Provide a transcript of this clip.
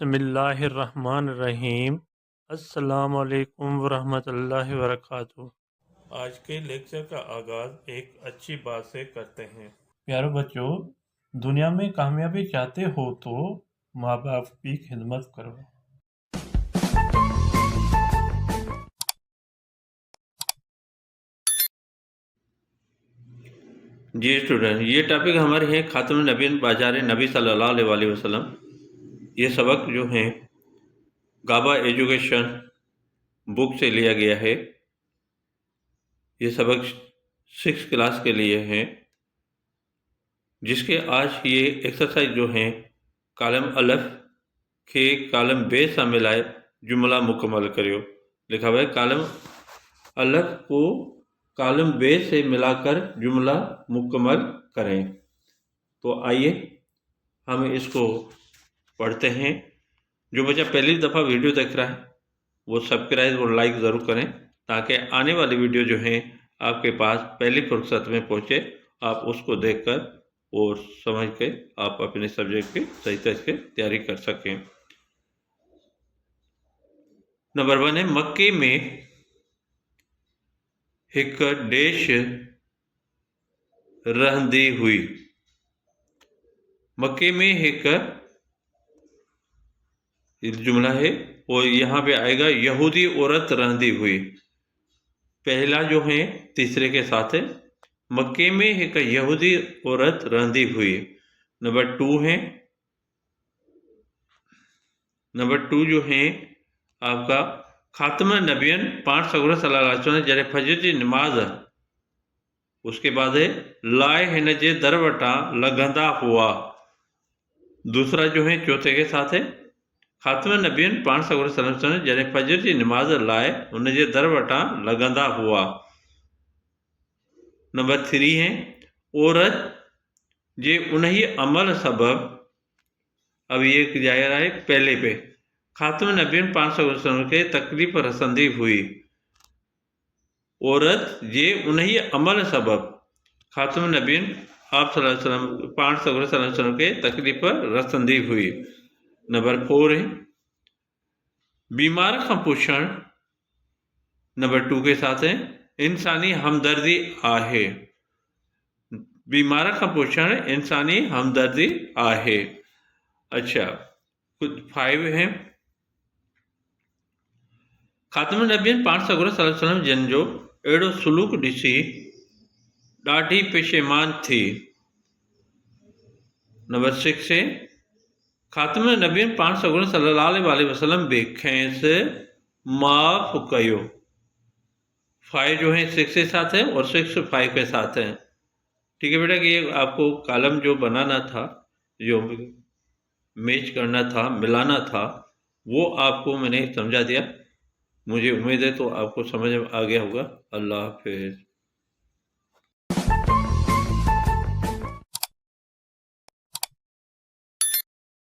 بسم اللہ الرحمن الرحیم۔ السلام علیکم ورحمۃ اللہ وبرکاتہ۔ آج کے لیکچر کا آغاز ایک اچھی بات سے کرتے ہیں۔ پیارے بچوں، دنیا میں کامیابی چاہتے ہو تو ماں باپ کی خدمت کرو۔ جی اسٹوڈنٹ، یہ ٹاپک ہمارے ہیں خاتم النبیین بازار نبی صلی اللہ علیہ وسلم۔ یہ سبق جو ہیں گابا ایجوکیشن بک سے لیا گیا ہے۔ یہ سبق 6 کلاس کے لیے ہیں، جس کے آج یہ ایکسرسائز جو ہیں کالم الف کے کالم بے سے ملائے جملہ مکمل کریو لکھا ہوا ہے۔ کالم الف کو کالم بے سے ملا کر جملہ مکمل کریں۔ تو آئیے ہم اس کو پڑھتے ہیں۔ جو بچہ پہلی دفعہ ویڈیو دیکھ رہا ہے وہ سبسکرائب اور لائک ضرور کریں، تاکہ آنے والی ویڈیو جو ہیں آپ کے پاس پہلی فرصت میں پہنچے، آپ اس کو دیکھ کر اور سمجھ کے آپ اپنے سبجیکٹ کی صحیح طرح سے تیاری کر سکیں۔ نمبر 1 ہے مکے میں ایک ڈیش رہندی ہوئی۔ مکے میں ایک جملہ ہے اور یہاں پہ آئے گا یہودی عورت رہندی ہوئی۔ پہلا جو ہے تیسرے کے ساتھ ہے، مکے میں ایک یہودی عورت رہندی ہوئی۔ نمبر 2 ہے، نمبر 2 جو ہے آپ کا خاتم النبیین پانچ سگور صلی اللہ علیہ وسلم جڑے فجر کی نماز، اس کے بعد ہے لائے ہن جے در وٹا لگندا ہوا۔ دوسرا جو ہے چوتھے کے ساتھ ہے خاتم النبیین پانچ سگور صلی اللہ علیہ وسلم جڑے فجر کی نماز لائے ان جے در وٹا لگندا ہوا۔ نمبر 3 ہے عورت جے انہی عمل سبب، اب یہ جائے رہا ہے پہلے پہ، خاتم النبیین پانچ سگور صلی اللہ علیہ وسلم کے تکلیف رسندی ہوئی۔ عورت جے انہی عمل سبب خاتم النبیین آپ صلی اللہ علیہ وسلم پانچ سگور صلی اللہ علیہ وسلم کے تکلیف رسندی ہوئی۔ نمبر 4 ہے بیمار کا پوچھن، نمبر 2 کے ساتھ ہے انسانی ہمدردی آہے۔ بیمار کا پوچھن انسانی ہمدردی آہے۔ اچھا، کچھ 5 ہیں خاتم النبیین پانچ سگور صلی اللہ علیہ وسلم جن جو اڑو سلوک ڈسی ڈاڈھی پشیمان تھی۔ نمبر 6 ہے خاتم النبیین پانچ سگور صلی اللہ علیہ وسلم بے کھینس معاف کیو۔ 5 جو ہیں 6 کے ساتھ ہیں اور 6 5 کے ساتھ ہیں۔ ٹھیک ہے بیٹا، کہ یہ آپ کو کالم جو بنانا تھا، جو میچ کرنا تھا، ملانا تھا، وہ آپ کو میں نے سمجھا دیا۔ مجھے امید ہے تو آپ کو سمجھ آ گیا ہوگا۔ اللہ حافظ۔